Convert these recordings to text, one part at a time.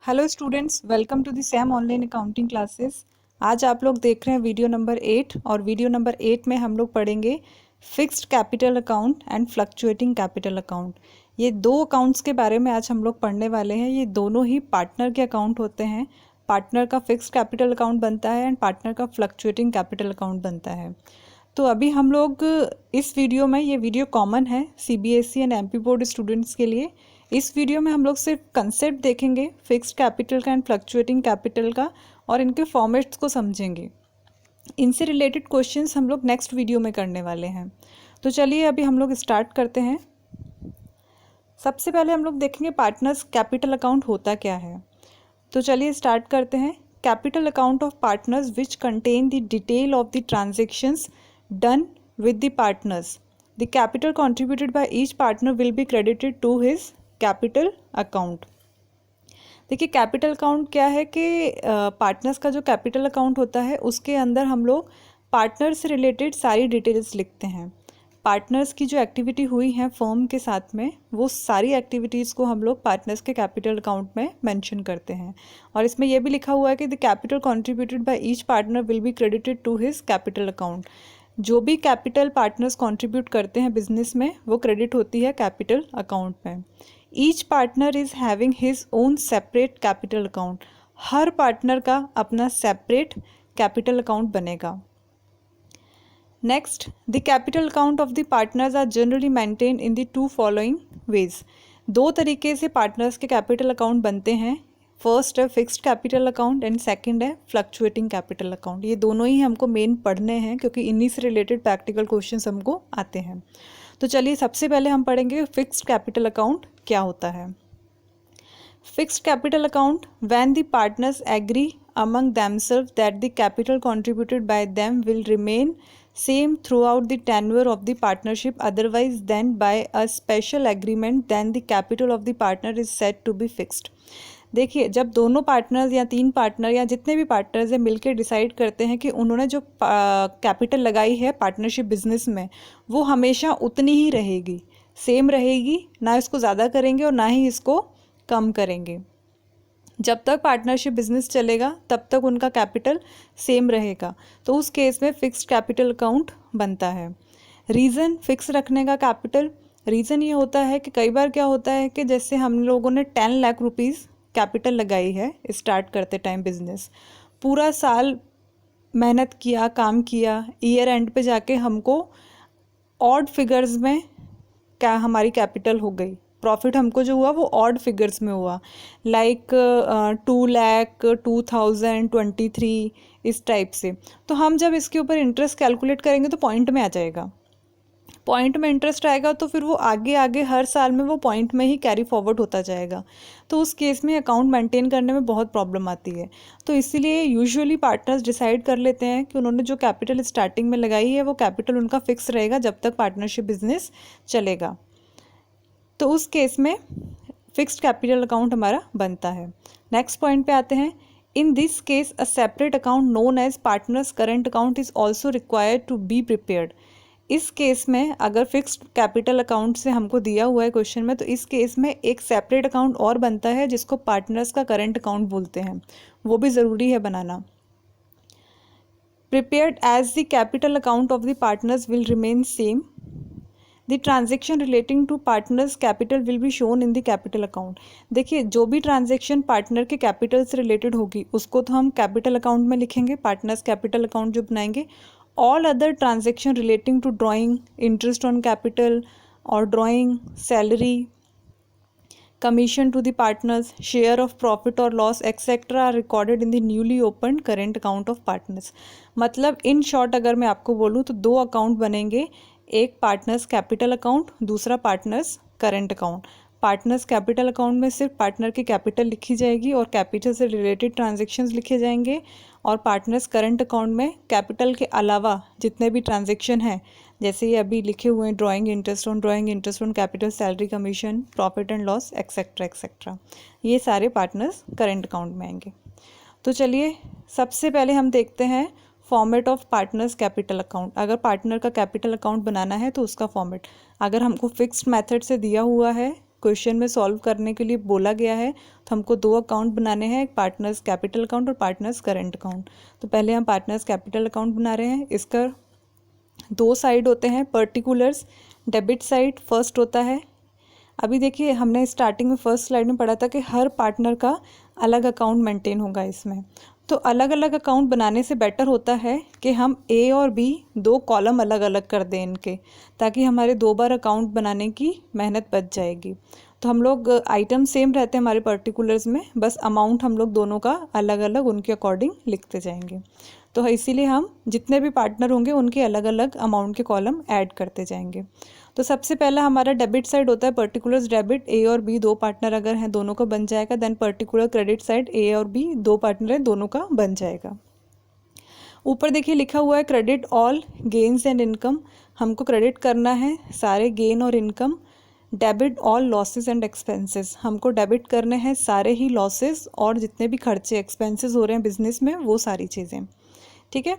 Hello students, welcome to the Sam online accounting classes. आज आप लोग देख रहे हैं वीडियो नंबर 8 और वीडियो नंबर 8 में हम लोग पढ़ेंगे fixed capital account and fluctuating capital account. ये दो अकाउंट्स के बारे में आज हम लोग पढ़ने वाले हैं। ये दोनों ही पार्टनर के अकाउंट होते हैं। पार्टनर का फिक्स्ड कैपिटल अकाउंट बनता है एंड पार्टनर का फ्लक्चुएटिंग कैपिटल अकाउंट बनता है। तो अभी हम लोग इस वीडियो में, ये वीडियो कॉमन है CBSE and MP board students के लिए। इस वीडियो में हम लोग सिर्फ कंसेप्ट देखेंगे फिक्स्ड कैपिटल का एंड फ्लक्चुएटिंग कैपिटल का और इनके फॉर्मेट्स को समझेंगे। इनसे रिलेटेड क्वेश्चंस हम लोग नेक्स्ट वीडियो में करने वाले हैं। तो चलिए अभी हम लोग स्टार्ट करते हैं। सबसे पहले हम लोग देखेंगे पार्टनर्स कैपिटल अकाउंट होता क्या है। तो चलिए स्टार्ट करते हैं। Capital account of partners which contain the detail of the transactions done with the partners. The capital contributed by each partner will be credited to his capital account. देखिए capital account क्या है कि partners का जो capital account होता है उसके अंदर हम लोग पार्टनर से रिलेटेड सारी डिटेल्स लिखते हैं। पार्टनर्स की जो एक्टिविटी हुई है फर्म के साथ में, वो सारी एक्टिविटीज़ को हम लोग पार्टनर्स के कैपिटल अकाउंट में मेंशन करते हैं। और इसमें यह भी लिखा हुआ है कि the capital contributed by each partner will be credited to his capital account. जो भी कैपिटल पार्टनर्स कंट्रीब्यूट करते हैं बिजनेस में, वो क्रेडिट होती है कैपिटल अकाउंट में। Each partner is having his own separate capital account. हर पार्टनर का अपना सेपरेट कैपिटल अकाउंट बनेगा। Next, the capital account of the partners are generally maintain in the two following ways. दो तरीके से पार्टनर्स के capital account बनते हैं। फर्स्ट है fixed capital account and second है फ्लक्चुएटिंग कैपिटल अकाउंट। ये दोनों ही हमको मेन पढ़ने हैं क्योंकि इन्हीं से रिलेटेड प्रैक्टिकल क्वेश्चंस हमको आते हैं। तो चलिए सबसे पहले हम पढ़ेंगे फिक्स्ड कैपिटल अकाउंट क्या होता है। Fixed capital account when the partners agree among themselves that the capital contributed by them will remain same throughout the tenure of the partnership, otherwise than by a special agreement then the capital of the partner is said to be fixed। देखिए, जब दोनों partners या तीन partner या जितने भी partners हैं मिलकर डिसाइड करते हैं कि उन्होंने जो कैपिटल लगाई है पार्टनरशिप बिजनेस में, वो हमेशा उतनी ही रहेगी, सेम रहेगी, ना इसको ज़्यादा करेंगे और ना ही इसको कम करेंगे। जब तक पार्टनरशिप बिजनेस चलेगा तब तक उनका कैपिटल सेम रहेगा। तो उस केस में फिक्स्ड कैपिटल अकाउंट बनता है। रीज़न फिक्स रखने का कैपिटल, रीज़न ये होता है कि कई बार क्या होता है कि जैसे हम लोगों ने 10 लाख रुपीज़ कैपिटल लगाई है स्टार्ट करते टाइम बिजनेस, पूरा साल मेहनत किया, काम किया, ईयर एंड पे जाके हमको ऑड फिगर्स में क्या हमारी कैपिटल हो गई, प्रॉफिट हमको जो हुआ वो ऑड फिगर्स में हुआ, लाइक 2,02,023 इस टाइप से। तो हम जब इसके ऊपर इंटरेस्ट कैलकुलेट करेंगे तो पॉइंट में आ जाएगा। पॉइंट में इंटरेस्ट आएगा तो फिर वो आगे आगे हर साल में वो पॉइंट में ही कैरी फॉरवर्ड होता जाएगा। तो उस केस में अकाउंट मेंटेन करने में बहुत प्रॉब्लम आती है। तो इसीलिए यूजुअली पार्टनर्स डिसाइड कर लेते हैं कि उन्होंने जो कैपिटल स्टार्टिंग में लगाई है वो कैपिटल उनका फिक्स रहेगा जब तक पार्टनरशिप बिजनेस चलेगा। तो उस केस में फिक्स्ड कैपिटल अकाउंट हमारा बनता है। नेक्स्ट पॉइंट पे आते हैं। In this case a separate account known as partners current account is also required to be prepared. इस केस में अगर फिक्स्ड कैपिटल अकाउंट से हमको दिया हुआ है क्वेश्चन में, तो इस केस में एक सेपरेट अकाउंट और बनता है जिसको पार्टनर्स का करंट अकाउंट बोलते हैं, वो भी ज़रूरी है बनाना। Prepared as the capital account of the partners will remain same. The transaction relating to partners capital will be shown in the capital account. देखिए, जो भी ट्रांजेक्शन पार्टनर के कैपिटल से रिलेटेड होगी उसको तो हम कैपिटल अकाउंट में लिखेंगे, पार्टनर्स कैपिटल अकाउंट जो बनाएंगे। All other transaction relating to drawing interest on capital or drawing salary, commission to the partners, share of profit or loss etc are recorded in the newly opened current account of partners। मतलब in short अगर मैं आपको बोलूँ तो दो account बनेंगे, एक partners capital account, दूसरा partners current account. Partners capital account में सिर्फ पार्टनर की कैपिटल लिखी जाएगी और कैपिटल से रिलेटेड ट्रांजेक्शन्स लिखे जाएंगे, और पार्टनर्स करंट अकाउंट में कैपिटल के अलावा जितने भी ट्रांजेक्शन हैं, जैसे ये अभी लिखे हुए हैं, drawing interest on capital, salary, commission, profit and loss etcetera etcetera, ये सारे पार्टनर्स करंट अकाउंट में आएंगे। तो चलिए सबसे पहले हम देखते हैं format of partners capital account. अगर पार्टनर का कैपिटल अकाउंट बनाना है तो उसका फॉर्मेट, अगर हमको फिक्स्ड मेथड से दिया हुआ है क्वेश्चन में सॉल्व करने के लिए बोला गया है, तो हमको दो अकाउंट बनाने हैं, एक पार्टनर्स कैपिटल अकाउंट और पार्टनर्स करंट अकाउंट। तो पहले हम पार्टनर्स कैपिटल अकाउंट बना रहे हैं। इसका दो साइड होते हैं, पर्टिकुलर्स डेबिट साइड फर्स्ट होता है। अभी देखिए हमने स्टार्टिंग में फर्स्ट स्लाइड में पढ़ा था कि हर पार्टनर का अलग अकाउंट मेंटेन होगा इसमें। तो अलग अलग अकाउंट बनाने से बेटर होता है कि हम ए और बी दो कॉलम अलग अलग कर दें इनके, ताकि हमारे दो बार अकाउंट बनाने की मेहनत बच जाएगी। तो हम लोग आइटम सेम रहते हैं हमारे पर्टिकुलर्स में, बस अमाउंट हम लोग दोनों का अलग अलग उनके अकॉर्डिंग लिखते जाएंगे। तो इसीलिए हम जितने भी पार्टनर होंगे उनके अलग अलग अमाउंट के कॉलम ऐड करते जाएंगे। तो सबसे पहला हमारा डेबिट साइड होता है पर्टिकुलर्स डेबिट, ए और बी दो पार्टनर अगर हैं दोनों का बन जाएगा। देन पर्टिकुलर क्रेडिट साइड, ए और बी दो पार्टनर हैं दोनों का बन जाएगा। ऊपर देखिए लिखा हुआ है credit all gains and income, हमको क्रेडिट करना है सारे गेन और income. Debit all losses and expenses, हमको डेबिट करने हैं सारे ही लॉसेस और जितने भी खर्चे एक्सपेंसेस हो रहे हैं बिजनेस में वो सारी चीज़ें। ठीक है,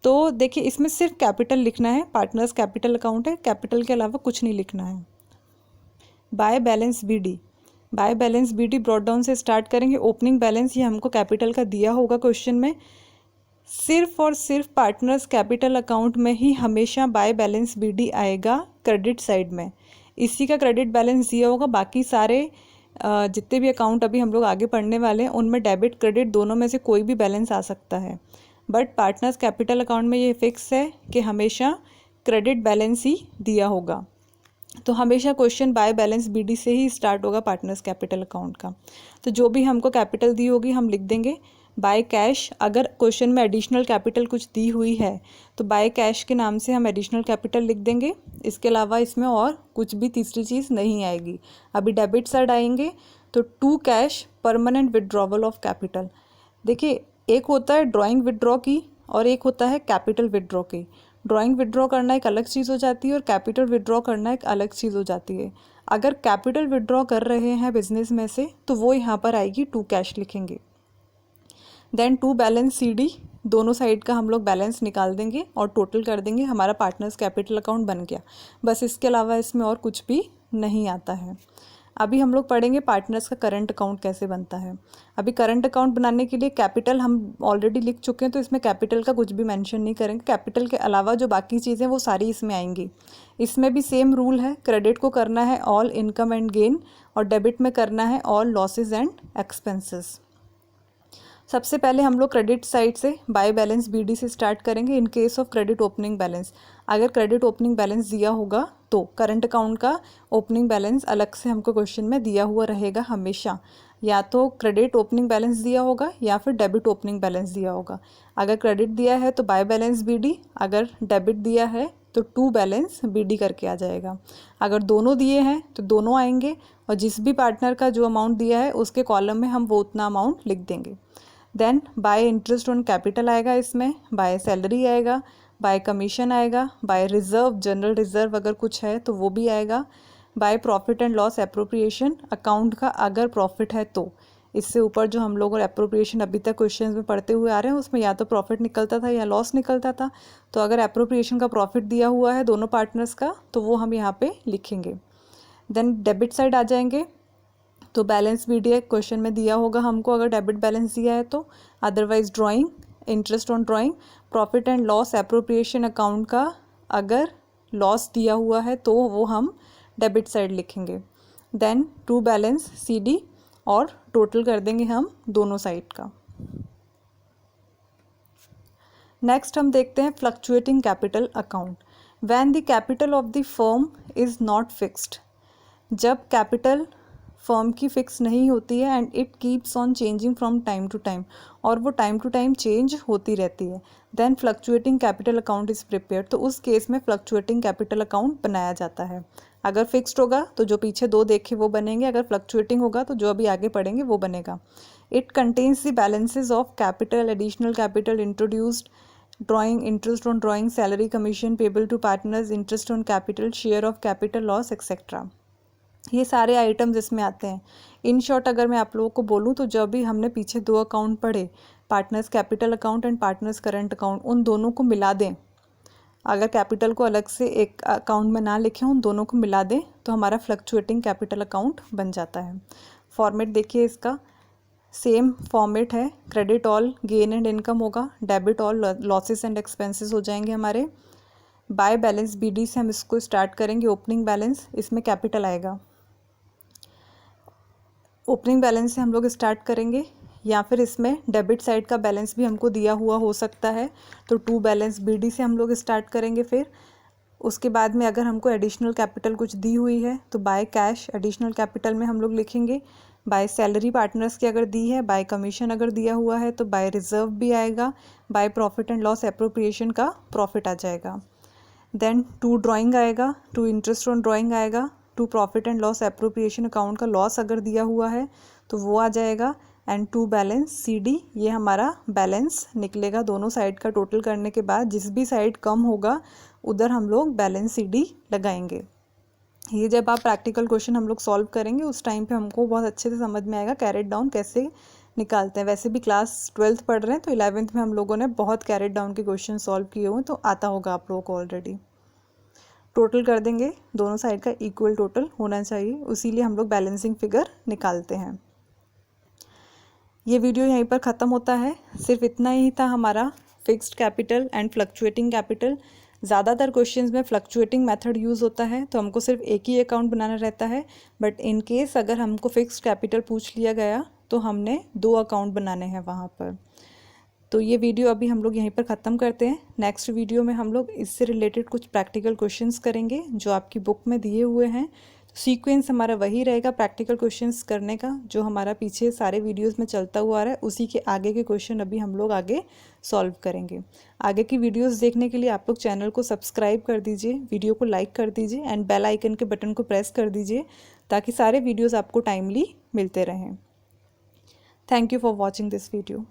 तो देखिए इसमें सिर्फ कैपिटल लिखना है, पार्टनर्स कैपिटल अकाउंट है, कैपिटल के अलावा कुछ नहीं लिखना है। By balance BD, by balance BD brought down से स्टार्ट करेंगे। ओपनिंग बैलेंस ये हमको कैपिटल का दिया होगा क्वेश्चन में, सिर्फ और सिर्फ पार्टनर्स कैपिटल अकाउंट में ही हमेशा बाय बैलेंस बीडी आएगा क्रेडिट साइड में, इसी का क्रेडिट बैलेंस दिया होगा। बाकी सारे जितने भी अकाउंट अभी हम लोग आगे पढ़ने वाले हैं उनमें डेबिट क्रेडिट दोनों में से कोई भी बैलेंस आ सकता है, बट पार्टनर्स कैपिटल अकाउंट में ये फिक्स है कि हमेशा क्रेडिट बैलेंस ही दिया होगा। तो हमेशा क्वेश्चन बाय बैलेंस बीडी से ही स्टार्ट होगा पार्टनर्स कैपिटल अकाउंट का। तो जो भी हमको कैपिटल दी होगी हम लिख देंगे बाय कैश। अगर क्वेश्चन में एडिशनल कैपिटल कुछ दी हुई है तो बाय कैश के नाम से हम एडिशनल कैपिटल लिख देंगे। इसके अलावा इसमें और कुछ भी तीसरी चीज़ नहीं आएगी। अभी डेबिट साइड आएंगे तो to cash permanent withdrawal of capital. देखिए एक होता है ड्राइंग विड्रॉ की और एक होता है कैपिटल विड्रॉ की। ड्राइंग विड्रॉ करना एक अलग चीज़ हो जाती है और कैपिटल विड्रॉ करना एक अलग चीज़ हो जाती है। अगर कैपिटल विड्रॉ कर रहे हैं बिजनेस में से तो वो यहाँ पर आएगी टू कैश लिखेंगे। देन टू बैलेंस सीडी, दोनों साइड का हम लोग बैलेंस निकाल देंगे और टोटल कर देंगे, हमारा पार्टनर्स कैपिटल अकाउंट बन गया। बस इसके अलावा इसमें और कुछ भी नहीं आता है। अभी हम लोग पढ़ेंगे पार्टनर्स का करंट अकाउंट कैसे बनता है। अभी करंट अकाउंट बनाने के लिए कैपिटल हम ऑलरेडी लिख चुके हैं तो इसमें कैपिटल का कुछ भी मेंशन नहीं करेंगे। कैपिटल के अलावा जो बाकी चीज़ें वो सारी इसमें आएंगी। इसमें भी सेम रूल है, क्रेडिट को करना है ऑल इनकम एंड गेन और डेबिट में करना है ऑल लॉसेज एंड एक्सपेंसेस। सबसे पहले हम लोग क्रेडिट साइड से बाय बैलेंस बीडी से स्टार्ट करेंगे। In case of credit opening balance, अगर क्रेडिट ओपनिंग बैलेंस दिया होगा तो करंट अकाउंट का ओपनिंग बैलेंस अलग से हमको क्वेश्चन में दिया हुआ रहेगा हमेशा। या तो क्रेडिट ओपनिंग बैलेंस दिया होगा या फिर डेबिट ओपनिंग बैलेंस दिया होगा। अगर क्रेडिट दिया है तो बाय बैलेंस बीडी, अगर डेबिट दिया है तो टू बैलेंस बीडी करके आ जाएगा। अगर दोनों दिए हैं तो दोनों आएंगे और जिस भी पार्टनर का जो अमाउंट दिया है उसके कॉलम में हम वो उतना अमाउंट लिख देंगे। Then by interest on capital आएगा, इसमें बाय सैलरी आएगा, बाय कमीशन आएगा, बाय रिजर्व जनरल रिजर्व अगर कुछ है तो वो भी आएगा, by profit and loss appropriation account का अगर प्रॉफिट है तो। इससे ऊपर जो हम लोग और एप्रोप्रिएशन अभी तक क्वेश्चंस में पढ़ते हुए आ रहे हैं उसमें या तो प्रॉफिट निकलता था या लॉस निकलता था। तो अगर एप्रोप्रिएशन का प्रॉफिट दिया हुआ है दोनों पार्टनर्स का तो वो हम यहाँ पे लिखेंगे। देन डेबिट साइड आ जाएंगे तो बैलेंस बीडी क्वेश्चन में दिया होगा हमको अगर डेबिट बैलेंस दिया है तो, otherwise drawing interest on drawing. Profit and loss appropriation account का अगर लॉस दिया हुआ है तो वो हम डेबिट साइड लिखेंगे। देन टू बैलेंस सीडी और टोटल कर देंगे हम दोनों साइड का। नेक्स्ट हम देखते हैं fluctuating capital account. When the capital of the firm is not fixed, जब कैपिटल फर्म की फिक्स नहीं होती है and it keeps on changing from time to time, और वो टाइम टू टाइम चेंज होती रहती है, then fluctuating capital account is prepared. तो उस केस में फ्लक्चुएटिंग कैपिटल अकाउंट बनाया जाता है। अगर फिक्स्ड होगा तो जो पीछे दो देखे वो बनेंगे, अगर फ्लक्चुएटिंग होगा तो जो अभी आगे पढ़ेंगे वो बनेगा। It contains the balances of capital, additional capital introduced, drawing, interest on drawing, salary, commission payable to partners, interest on capital, share of capital loss etcetera. ये सारे आइटम्स इसमें आते हैं। इन शॉर्ट अगर मैं आप लोगों को बोलूँ तो जब भी हमने पीछे दो अकाउंट पढ़े, partners capital account and partners current account, उन दोनों को मिला दें, अगर कैपिटल को अलग से एक अकाउंट में ना लिखें, उन दोनों को मिला दें तो हमारा फ्लक्चुएटिंग कैपिटल अकाउंट बन जाता है। फॉर्मेट देखिए इसका, सेम फॉर्मेट है, credit all gain and income होगा, debit all losses and expenses हो जाएंगे हमारे। बाय बैलेंस BD से हम इसको स्टार्ट करेंगे, ओपनिंग बैलेंस, इसमें कैपिटल आएगा। ओपनिंग बैलेंस से हम लोग स्टार्ट करेंगे, या फिर इसमें डेबिट साइड का बैलेंस भी हमको दिया हुआ हो सकता है, तो टू बैलेंस BD से हम लोग स्टार्ट करेंगे। फिर उसके बाद में अगर हमको एडिशनल कैपिटल कुछ दी हुई है तो बाय कैश एडिशनल कैपिटल में हम लोग लिखेंगे। बाय सैलरी पार्टनर्स की अगर दी है, बाय कमीशन अगर दिया हुआ है तो बाय रिजर्व भी आएगा, by profit and loss appropriation का प्रॉफिट आ जाएगा। देन टू ड्राइंग आएगा, टू इंटरेस्ट ऑन ड्राइंग आएगा, to profit and loss appropriation account का लॉस अगर दिया हुआ है तो वो आ जाएगा। एंड टू बैलेंस CD, ये हमारा बैलेंस निकलेगा दोनों साइड का टोटल करने के बाद, जिस भी साइड कम होगा उधर हम लोग बैलेंस CD लगाएंगे। ये जब आप प्रैक्टिकल क्वेश्चन हम लोग सॉल्व करेंगे उस टाइम पे हमको बहुत अच्छे से समझ में आएगा कैरेट डाउन कैसे निकालते हैं। वैसे भी क्लास 12th पढ़ रहे हैं तो 11th में हम लोगों ने बहुत कैरेट डाउन के क्वेश्चन सॉल्व किए हुए हैं, तो आता होगा आप लोगों को ऑलरेडी। टोटल कर देंगे, दोनों साइड का इक्वल टोटल होना चाहिए, उसीलिए हम लोग बैलेंसिंग फिगर निकालते हैं। ये वीडियो यहीं पर ख़त्म होता है। सिर्फ इतना ही था हमारा fixed capital and fluctuating capital. ज़्यादातर क्वेश्चंस में फ्लक्चुएटिंग मेथड यूज़ होता है तो हमको सिर्फ एक ही अकाउंट बनाना रहता है, बट इन केस अगर हमको फिक्स्ड कैपिटल पूछ लिया गया तो हमने 2 अकाउंट बनाने हैं वहाँ पर। तो ये वीडियो अभी हम लोग यहीं पर ख़त्म करते हैं। नेक्स्ट वीडियो में हम लोग इससे रिलेटेड कुछ प्रैक्टिकल क्वेश्चंस करेंगे जो आपकी बुक में दिए हुए हैं। सीक्वेंस हमारा वही रहेगा प्रैक्टिकल क्वेश्चंस करने का, जो हमारा पीछे सारे वीडियोस में चलता हुआ आ रहा है, उसी के आगे के क्वेश्चन अभी हम लोग आगे सॉल्व करेंगे। आगे की वीडियोस देखने के लिए आप लोग चैनल को सब्सक्राइब कर दीजिए, वीडियो को लाइक कर दीजिए एंड बेल आइकन के बटन को प्रेस कर दीजिए ताकि सारे वीडियोज़ आपको टाइमली मिलते रहें। Thank you for watching this video.